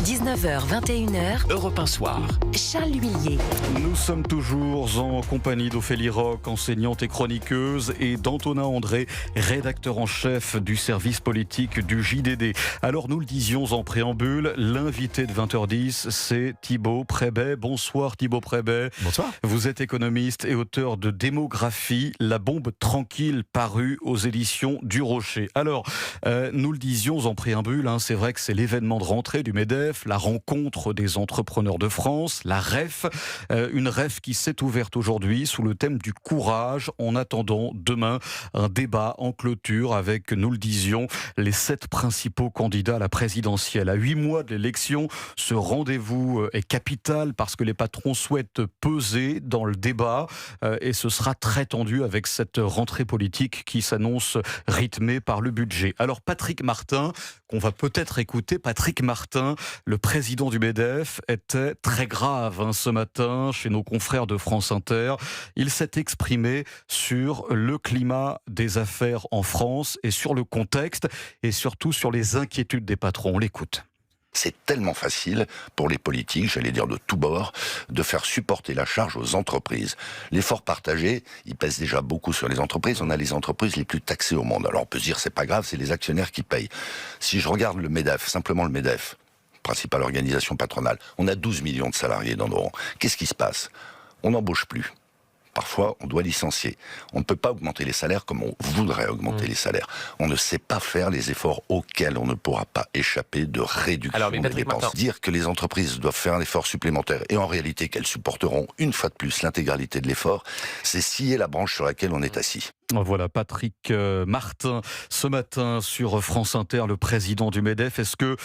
19h, 21h, Europe 1 Soir. Charles L'Huillier. Nous sommes toujours en compagnie d'Ophélie Roch, enseignante et chroniqueuse, et d'Antonin André, rédacteur en chef du service politique du JDD. Alors nous le disions en préambule, l'invité de 20h10, c'est Thibaut Prébet. Bonsoir Thibaut Prébet. Bonsoir. Vous êtes économiste et auteur de Démographie, la bombe tranquille, paru aux éditions du Rocher. Alors, nous le disions en préambule, c'est vrai que c'est l'événement de rentrée du MEDEF, la rencontre des entrepreneurs de France, la REF, une REF qui s'est ouverte aujourd'hui sous le thème du courage, en attendant demain un débat en clôture avec, nous le disions, les 7 principaux candidats à la présidentielle. À 8 mois de l'élection, ce rendez-vous est capital parce que les patrons souhaitent peser dans le débat et ce sera très tendu avec cette rentrée politique qui s'annonce rythmée par le budget. Alors Patrick Martin, qu'on va peut-être écouter, Patrick Martin, le président du MEDEF, était très grave ce matin chez nos confrères de France Inter. Il s'est exprimé sur le climat des affaires en France et sur le contexte et surtout sur les inquiétudes des patrons. On l'écoute. C'est tellement facile pour les politiques, j'allais dire de tous bords, de faire supporter la charge aux entreprises. L'effort partagé, il pèse déjà beaucoup sur les entreprises. On a les entreprises les plus taxées au monde. Alors on peut se dire c'est pas grave, c'est les actionnaires qui payent. Si je regarde le MEDEF, simplement le MEDEF, principale organisation patronale, on a 12 millions de salariés dans nos rangs. Qu'est-ce qui se passe ? On n'embauche plus. Parfois, on doit licencier. On ne peut pas augmenter les salaires comme on voudrait augmenter les salaires. On ne sait pas faire les efforts auxquels on ne pourra pas échapper de réduction des dépenses. Martin. Dire que les entreprises doivent faire un effort supplémentaire et en réalité qu'elles supporteront une fois de plus l'intégralité de l'effort, c'est scier la branche sur laquelle on est assis. Voilà Patrick Martin ce matin sur France Inter, le président du MEDEF. Est-ce que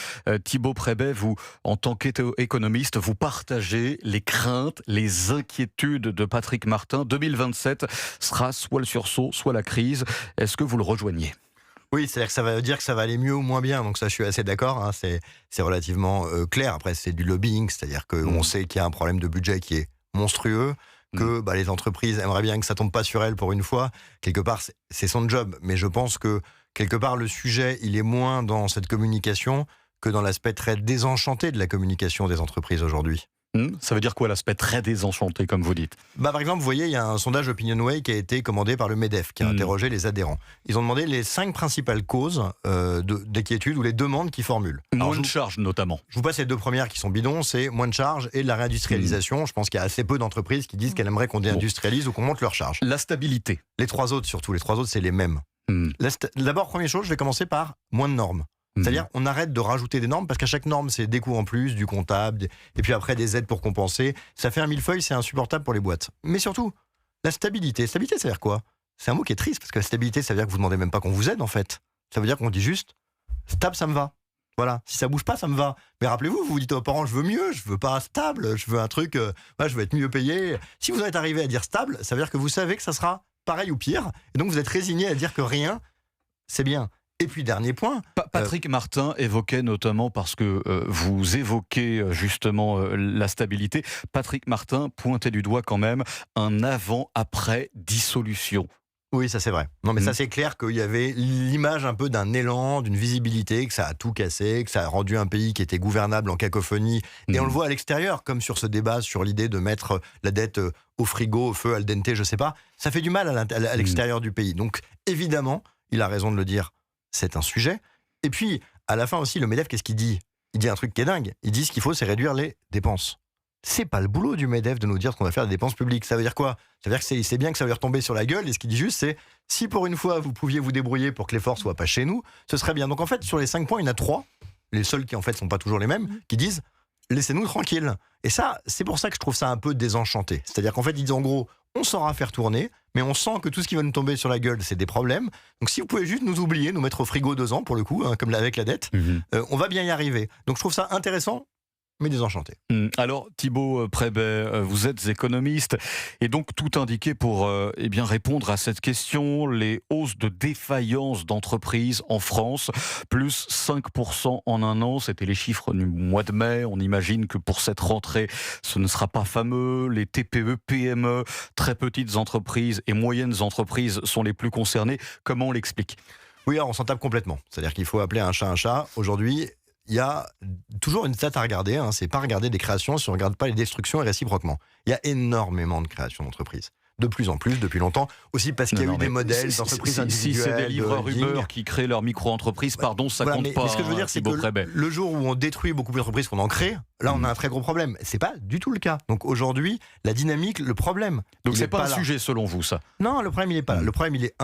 Thibaut Prébet, vous, en tant qu'économiste, vous partagez les craintes, les inquiétudes de Patrick Martin ? 2027 sera soit le sursaut, soit la crise. Est-ce que vous le rejoignez ? Oui, c'est-à-dire que ça veut dire que ça va aller mieux ou moins bien, donc ça je suis assez d'accord, c'est relativement clair. Après c'est du lobbying, c'est-à-dire qu'on sait qu'il y a un problème de budget qui est monstrueux, que les entreprises aimeraient bien que ça tombe pas sur elles pour une fois. Quelque part, c'est son job. Mais je pense que, quelque part, le sujet, il est moins dans cette communication que dans l'aspect très désenchanté de la communication des entreprises aujourd'hui. Ça veut dire quoi l'aspect très désenchanté, comme vous dites ? Par exemple, vous voyez, il y a un sondage OpinionWay qui a été commandé par le MEDEF, qui a interrogé les adhérents. Ils ont demandé les 5 principales causes d'inquiétude ou les demandes qu'ils formulent. Moins de charges, notamment. Je vous passe les 2 premières qui sont bidons, c'est moins de charges et de la réindustrialisation. Je pense qu'il y a assez peu d'entreprises qui disent qu'elles aimeraient qu'on déindustrialise ou qu'on monte leurs charges. La stabilité. Les 3 autres surtout, les 3 autres c'est les mêmes. D'abord, première chose, je vais commencer par moins de normes. C'est-à-dire, on arrête de rajouter des normes parce qu'à chaque norme, c'est des coûts en plus, du comptable, et puis après des aides pour compenser. Ça fait un millefeuille, c'est insupportable pour les boîtes. Mais surtout, la stabilité. Stabilité, ça veut dire quoi ? C'est un mot qui est triste parce que la stabilité, ça veut dire que vous ne demandez même pas qu'on vous aide en fait. Ça veut dire qu'on dit juste, stable, ça me va. Voilà, si ça bouge pas, ça me va. Mais rappelez-vous, vous vous dites aux parents, je veux mieux, je veux pas stable, je veux un truc, je veux être mieux payé. Si vous en êtes arrivé à dire stable, ça veut dire que vous savez que ça sera pareil ou pire, et donc vous êtes résigné à dire que rien, c'est bien. Et puis, dernier point. Patrick Martin évoquait notamment, parce que vous évoquez justement la stabilité, Patrick Martin pointait du doigt quand même un avant-après dissolution. Oui, ça c'est vrai. Non, mais ça c'est clair qu'il y avait l'image un peu d'un élan, d'une visibilité, que ça a tout cassé, que ça a rendu un pays qui était gouvernable en cacophonie. Et on le voit à l'extérieur, comme sur ce débat sur l'idée de mettre la dette au frigo, au feu, al dente, je sais pas. Ça fait du mal à l'extérieur du pays. Donc, évidemment, il a raison de le dire. C'est un sujet. Et puis, à la fin aussi, le MEDEF, qu'est-ce qu'il dit ? Il dit un truc qui est dingue. Il dit ce qu'il faut, c'est réduire les dépenses. C'est pas le boulot du MEDEF de nous dire qu'on va faire des dépenses publiques. Ça veut dire quoi ? Ça veut dire que c'est bien que ça va lui retomber sur la gueule. Et ce qu'il dit juste, c'est si pour une fois, vous pouviez vous débrouiller pour que l'effort soit pas chez nous, ce serait bien. Donc en fait, sur les 5 points, il y en a 3, les seuls qui en fait sont pas toujours les mêmes, qui disent laissez-nous tranquilles. Et ça, c'est pour ça que je trouve ça un peu désenchanté. C'est-à-dire qu'en fait, ils disent en gros, on saura faire tourner, mais on sent que tout ce qui va nous tomber sur la gueule, c'est des problèmes. Donc si vous pouvez juste nous oublier, nous mettre au frigo 2 ans, pour le coup, comme avec la dette, on va bien y arriver. Donc je trouve ça intéressant, mais désenchanté. Alors Thibaut Prébet, vous êtes économiste et donc tout indiqué pour répondre à cette question, les hausses de défaillance d'entreprises en France, plus 5% en un an, c'était les chiffres du mois de mai. On imagine que pour cette rentrée, ce ne sera pas fameux. Les TPE, PME, très petites entreprises et moyennes entreprises sont les plus concernées. Comment on l'explique ? Oui, alors on s'en tape complètement. C'est-à-dire qu'il faut appeler un chat un chat. Aujourd'hui, il y a toujours une stat à regarder, c'est pas regarder des créations si on regarde pas les destructions et réciproquement. Il y a énormément de créations d'entreprises. De plus en plus, depuis longtemps, aussi parce qu'il y a eu des modèles d'entreprises individuelles. Si c'est des livreurs Uber qui créent leur micro-entreprise, pardon, ça compte pas. Mais ce que je veux dire, c'est que le jour où on détruit beaucoup plus d'entreprises qu'on en crée, là, on a un très gros problème. C'est pas du tout le cas. Donc aujourd'hui, la dynamique, le problème. Donc c'est pas un sujet selon vous, ça? Non, le problème, il est pas là. Le problème, il est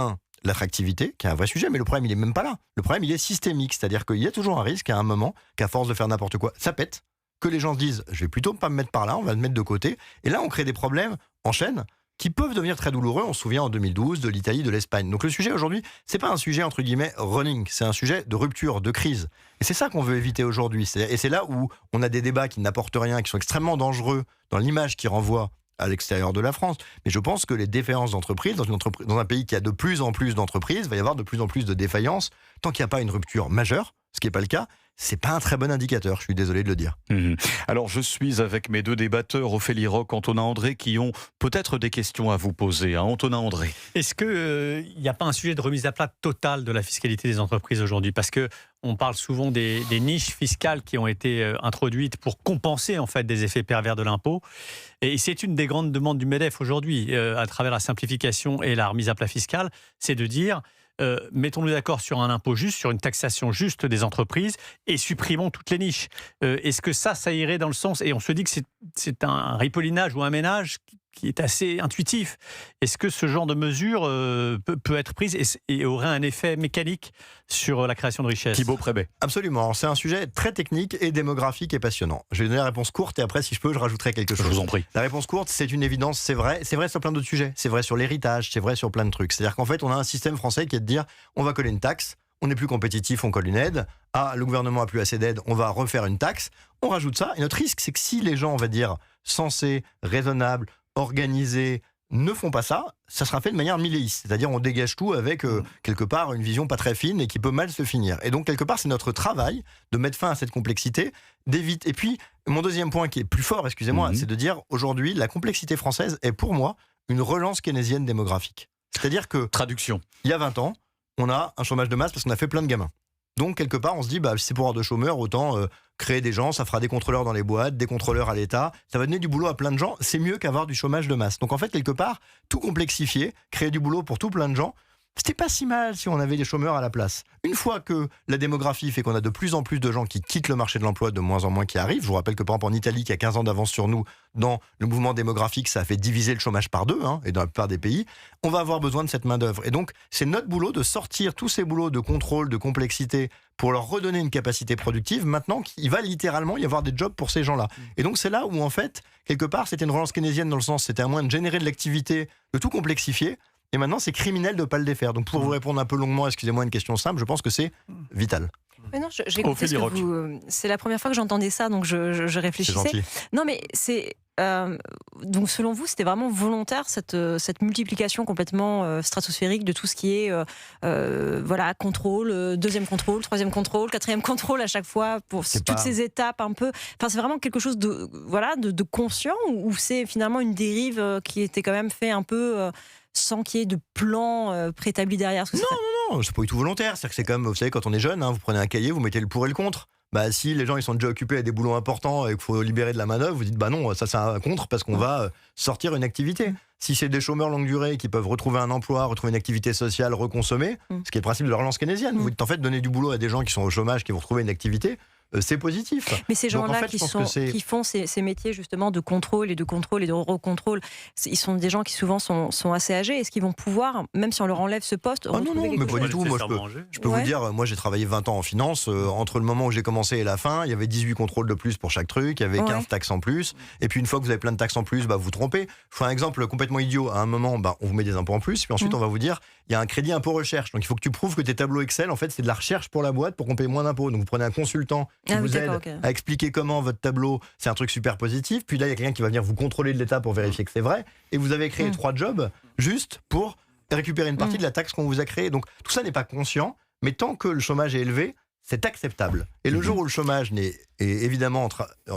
l'attractivité, qui est un vrai sujet, mais le problème, il est même pas là. Le problème, il est systémique. C'est-à-dire qu'il y a toujours un risque à un moment qu'à force de faire n'importe quoi, ça pète, que les gens se disent, je vais plutôt pas me mettre par là, on va me mettre de côté. Et là, on crée des problèmes en chaîne qui peuvent devenir très douloureux. On se souvient en 2012 de l'Italie, de l'Espagne. Donc le sujet aujourd'hui, c'est pas un sujet entre guillemets running, c'est un sujet de rupture, de crise. Et c'est ça qu'on veut éviter aujourd'hui. Et c'est là où on a des débats qui n'apportent rien, qui sont extrêmement dangereux dans l'image qui renvoie à l'extérieur de la France. Mais je pense que les défaillances d'entreprises, dans un pays qui a de plus en plus d'entreprises, il va y avoir de plus en plus de défaillances. Tant qu'il n'y a pas une rupture majeure, ce qui n'est pas le cas, c'est pas un très bon indicateur, je suis désolé de le dire. Alors je suis avec mes deux débatteurs, Ophélie Roch, Antonin André, qui ont peut-être des questions à vous poser. Antonin André. Est-ce qu'il n'y a pas un sujet de remise à plat totale de la fiscalité des entreprises aujourd'hui? Parce qu'on parle souvent des niches fiscales qui ont été introduites pour compenser en fait des effets pervers de l'impôt. Et c'est une des grandes demandes du MEDEF aujourd'hui, à travers la simplification et la remise à plat fiscale, c'est de dire... mettons-nous d'accord sur un impôt juste, sur une taxation juste des entreprises et supprimons toutes les niches. Est-ce que ça irait dans le sens, et on se dit que c'est un ripollinage ou un ménage qui est assez intuitif. Est-ce que ce genre de mesure peut être prise et aurait un effet mécanique sur la création de richesse? Thibaut Prébet. Absolument. C'est un sujet très technique et démographique et passionnant. Je vais donner la réponse courte et après, si je peux, je rajouterai quelque chose. Je vous en prie. La réponse courte, c'est une évidence, c'est vrai. C'est vrai sur plein d'autres sujets. C'est vrai sur l'héritage, c'est vrai sur plein de trucs. C'est-à-dire qu'en fait, on a un système français qui est de dire, on va coller une taxe, on n'est plus compétitif, on colle une aide. Ah, le gouvernement a plus assez d'aide, on va refaire une taxe. On rajoute ça. Et notre risque, c'est que si les gens, on va dire, sensés, raisonnables, organisés, ne font pas ça, ça sera fait de manière milléiste. C'est-à-dire on dégage tout avec quelque part une vision pas très fine et qui peut mal se finir. Et donc quelque part c'est notre travail de mettre fin à cette complexité, d'éviter. Et puis mon deuxième point qui est plus fort, excusez-moi, c'est de dire aujourd'hui la complexité française est pour moi une relance keynésienne démographique. C'est-à-dire que traduction. Il y a 20 ans, on a un chômage de masse parce qu'on a fait plein de gamins. Donc, quelque part, on se dit, si c'est pour avoir de chômeurs, autant créer des gens, ça fera des contrôleurs dans les boîtes, des contrôleurs à l'État, ça va donner du boulot à plein de gens, c'est mieux qu'avoir du chômage de masse. Donc, en fait, quelque part, tout complexifier, créer du boulot pour tout plein de gens, c'était pas si mal si on avait des chômeurs à la place. Une fois que la démographie fait qu'on a de plus en plus de gens qui quittent le marché de l'emploi, de moins en moins qui arrivent, je vous rappelle que par exemple en Italie, qui a 15 ans d'avance sur nous, dans le mouvement démographique, ça a fait diviser le chômage par 2, et dans la plupart des pays, on va avoir besoin de cette main-d'œuvre. Et donc, c'est notre boulot de sortir tous ces boulots de contrôle, de complexité, pour leur redonner une capacité productive. Maintenant, il va littéralement y avoir des jobs pour ces gens-là. Et donc, c'est là où, en fait, quelque part, c'était une relance keynésienne dans le sens, c'était un moyen de générer de l'activité, de tout complexifier. Et maintenant, c'est criminel de ne pas le défaire. Donc, pour vous répondre un peu longuement, excusez-moi, une question simple, je pense que c'est vital. Mais non, j'ai compris ce que vous... C'est la première fois que j'entendais ça, donc je réfléchissais. C'est gentil. Non, mais c'est... donc, selon vous, c'était vraiment volontaire, cette multiplication complètement stratosphérique de tout ce qui est contrôle, deuxième contrôle, troisième contrôle, quatrième contrôle à chaque fois, pour toutes ces étapes un peu... Enfin, c'est vraiment quelque chose de conscient, ou c'est finalement une dérive qui était quand même fait un peu... sans qu'il y ait de plan préétabli derrière. Non, c'est pas du tout volontaire. C'est-à-dire que c'est comme, vous savez, quand on est jeune, vous prenez un cahier, vous mettez le pour et le contre. Si les gens ils sont déjà occupés à des boulots importants et qu'il faut libérer de la manœuvre, vous dites non, ça c'est un contre parce qu'on va sortir une activité. Si c'est des chômeurs longue durée qui peuvent retrouver un emploi, retrouver une activité sociale, reconsommer, ce qui est le principe de la relance keynésienne. Vous dites en fait donner du boulot à des gens qui sont au chômage, qui vont retrouver une activité. C'est positif. Mais ces gens-là qui font ces métiers justement de contrôle et de recontrôle, ils sont des gens qui souvent sont assez âgés. Est-ce qu'ils vont pouvoir, même si on leur enlève ce poste, non, mais pas du tout. Moi, je peux vous dire, moi j'ai travaillé 20 ans en finance. Entre le moment où j'ai commencé et la fin, il y avait 18 contrôles de plus pour chaque truc, il y avait 15 taxes en plus. Et puis une fois que vous avez plein de taxes en plus, vous vous trompez. Je fais un exemple complètement idiot. À un moment, on vous met des impôts en plus, puis ensuite on va vous dire, il y a un crédit impôt recherche. Donc il faut que tu prouves que tes tableaux Excel, en fait, c'est de la recherche pour la boîte pour qu'on paye moins d'impôts. Donc vous prenez un consultant qui vous aide à expliquer comment votre tableau, c'est un truc super positif. Puis là, il y a quelqu'un qui va venir vous contrôler de l'État pour vérifier que c'est vrai. Et vous avez créé 3 jobs juste pour récupérer une partie de la taxe qu'on vous a créée. Donc tout ça n'est pas conscient, mais tant que le chômage est élevé, c'est acceptable. Et le jour où le chômage est évidemment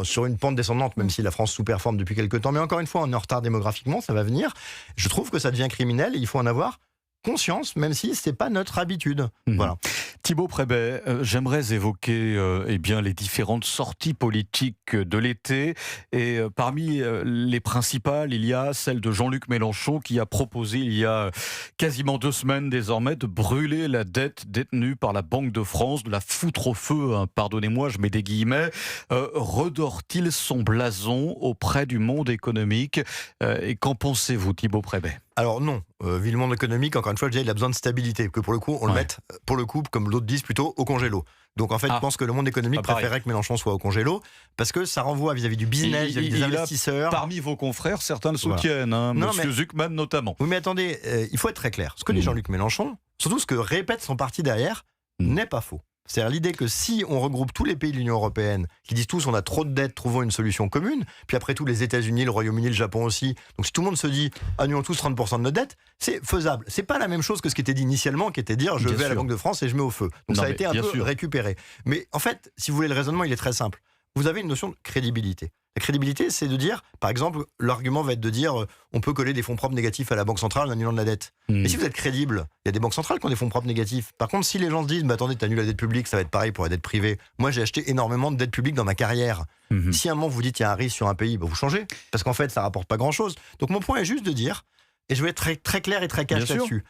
sur une pente descendante, même si la France sous-performe depuis quelques temps, mais encore une fois, on est en retard démographiquement, ça va venir, je trouve que ça devient criminel et il faut en avoir conscience, même si c'est pas notre habitude. Voilà. Thibaut Prébet, j'aimerais évoquer les différentes sorties politiques de l'été. Et parmi les principales, il y a celle de Jean-Luc Mélenchon qui a proposé il y a quasiment 2 semaines désormais de brûler la dette détenue par la Banque de France, de la foutre au feu, hein, pardonnez-moi, je mets des guillemets. Redore-t-il son blason auprès du monde économique et qu'en pensez-vous, Thibaut Prébet ? Alors non, vu le monde économique, encore une fois, je dirais qu'il a besoin de stabilité, que pour le coup, on le mette, pour le coup, comme l'autre disent, plutôt au congélo. Donc en fait, je pense que le monde économique préférait que Mélenchon soit au congélo, parce que ça renvoie vis-à-vis du business, vis-à-vis des investisseurs. Parmi vos confrères, certains le soutiennent, hein, monsieur Zuckman notamment. Oui, mais attendez, il faut être très clair. Ce que dit Jean-Luc Mélenchon, surtout ce que répète son parti derrière, n'est pas faux. C'est-à-dire l'idée que si on regroupe tous les pays de l'Union européenne, qui disent tous on a trop de dettes, trouvons une solution commune, puis après tout les États-Unis, le Royaume-Uni, le Japon aussi, donc si tout le monde se dit annulons tous 30% de nos dettes, c'est faisable. C'est pas la même chose que ce qui était dit initialement, qui était de dire je vais à la Banque de France et je mets au feu. Donc ça a été un peu récupéré. Mais en fait, si vous voulez, le raisonnement il est très simple. Vous avez une notion de crédibilité. La crédibilité, c'est de dire, par exemple, l'argument va être de dire on peut coller des fonds propres négatifs à la Banque centrale en annulant de la dette. Mais si vous êtes crédible, il y a des banques centrales qui ont des fonds propres négatifs. Par contre, si les gens se disent attendez, t'annules la dette publique, ça va être pareil pour la dette privée. Moi, j'ai acheté énormément de dettes publiques dans ma carrière. Si à un moment vous dites il y a un risque sur un pays, vous changez. Parce qu'en fait, ça rapporte pas grand-chose. Donc mon point est juste de dire, et je vais être très, très clair et très cash là-dessus,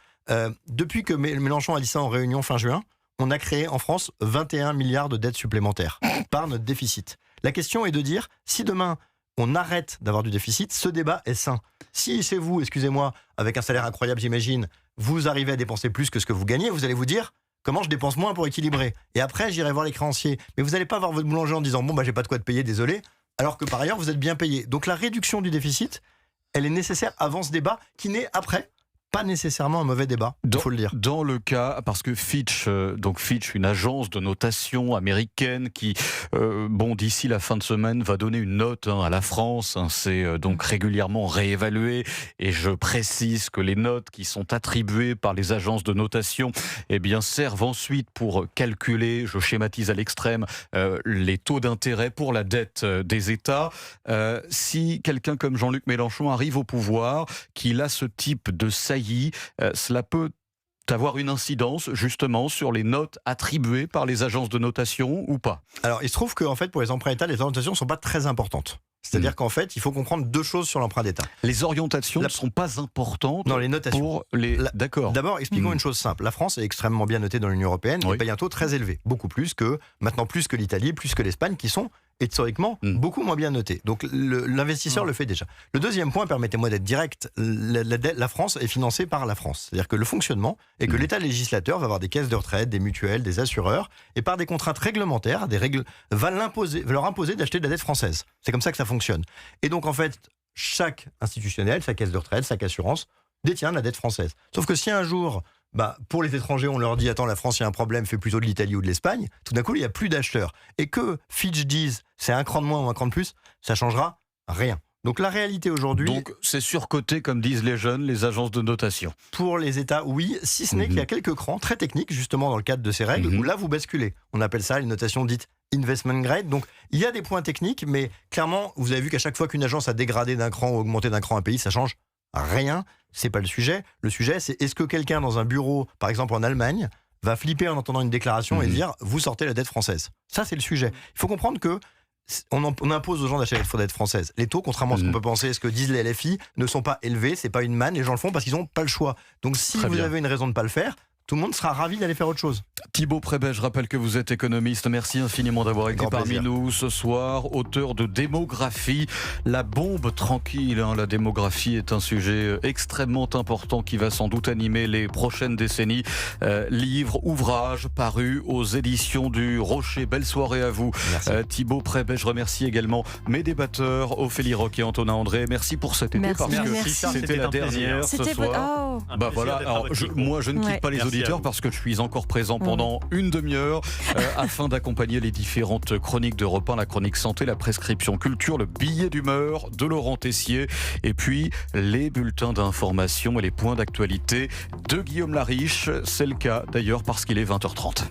depuis que Mélenchon a dit ça en réunion fin juin, on a créé en France 21 milliards de dettes supplémentaires par notre déficit. La question est de dire, si demain on arrête d'avoir du déficit, ce débat est sain. Si c'est vous, excusez-moi, avec un salaire incroyable j'imagine, vous arrivez à dépenser plus que ce que vous gagnez, vous allez vous dire, comment je dépense moins pour équilibrer ? Et après j'irai voir les créanciers. Mais vous n'allez pas voir votre boulanger en disant, j'ai pas de quoi te payer, désolé, alors que par ailleurs vous êtes bien payé. Donc la réduction du déficit, elle est nécessaire avant ce débat, qui n'est après pas nécessairement un mauvais débat, il faut le dire. Dans le cas, parce que Fitch, une agence de notation américaine qui, d'ici la fin de semaine, va donner une note à la France. C'est donc régulièrement réévalué. Et je précise que les notes qui sont attribuées par les agences de notation, servent ensuite pour calculer, je schématise à l'extrême, les taux d'intérêt pour la dette des États. Si quelqu'un comme Jean-Luc Mélenchon arrive au pouvoir, qu'il a ce type de saillie, cela peut avoir une incidence justement sur les notes attribuées par les agences de notation ou pas ? Alors il se trouve qu'en fait pour les emprunts d'État, les orientations ne sont pas très importantes. C'est-à-dire qu'en fait, il faut comprendre 2 choses sur l'emprunt d'État. Les orientations ne sont pas importantes. Non, les notations. Pour les... D'accord. D'abord, expliquons une chose simple. La France est extrêmement bien notée dans l'Union européenne et paye un taux très élevé. Beaucoup plus que l'Italie, plus que l'Espagne, qui sont historiquement beaucoup moins bien notés. Donc l'investisseur le fait déjà. Le deuxième point, permettez-moi d'être direct, la France est financée par la France. C'est-à-dire que le fonctionnement est que l'État législateur va avoir des caisses de retraite, des mutuelles, des assureurs, et par des contraintes réglementaires, va leur imposer d'acheter de la dette française. C'est comme ça que ça fonctionne. Et donc en fait, chaque institutionnel, sa caisse de retraite, sa assurance, détient la dette française. Sauf que si un jour, pour les étrangers, on leur dit attends, la France, il y a un problème, fait plutôt de l'Italie ou de l'Espagne, tout d'un coup, il n'y a plus d'acheteurs. Et que Fitch dise c'est un cran de moins ou un cran de plus, ça changera rien. Donc la réalité aujourd'hui... Donc c'est surcoté, comme disent les jeunes, les agences de notation. Pour les États, oui, si ce n'est qu'il y a quelques crans très techniques, justement dans le cadre de ces règles, où là vous basculez. On appelle ça les notations dites investment grade. Donc il y a des points techniques, mais clairement, vous avez vu qu'à chaque fois qu'une agence a dégradé d'un cran ou augmenté d'un cran un pays, ça change rien. C'est pas le sujet. Le sujet, c'est est-ce que quelqu'un dans un bureau, par exemple en Allemagne, va flipper en entendant une déclaration et dire vous sortez la dette française. Ça, c'est le sujet. Il faut comprendre que on impose aux gens d'acheter la dette française. Les taux, contrairement à ce qu'on peut penser, ce que disent les LFI, ne sont pas élevés, c'est pas une manne, les gens le font parce qu'ils n'ont pas le choix. Donc si vous avez une raison de ne pas le faire, tout le monde sera ravi d'aller faire autre chose. Thibaut Prébet, je rappelle que vous êtes économiste. Merci infiniment d'avoir été parmi nous ce soir. Auteur de Démographie, la bombe tranquille. La démographie est un sujet extrêmement important qui va sans doute animer les prochaines décennies. Livre, ouvrage paru aux éditions du Rocher. Belle soirée à vous. Thibaut Prébet. Je remercie également mes débatteurs, Ophélie Roch et Antonin André. Merci pour cet été parce que c'était la dernière ce soir. Voilà. Alors, moi, je ne quitte pas les auditeurs parce que je suis encore présent pendant une demi-heure afin d'accompagner les différentes chroniques d'Europe 1, la chronique santé, la prescription culture, le billet d'humeur de Laurent Tessier et puis les bulletins d'information et les points d'actualité de Guillaume Lariche. C'est le cas d'ailleurs parce qu'il est 20h30.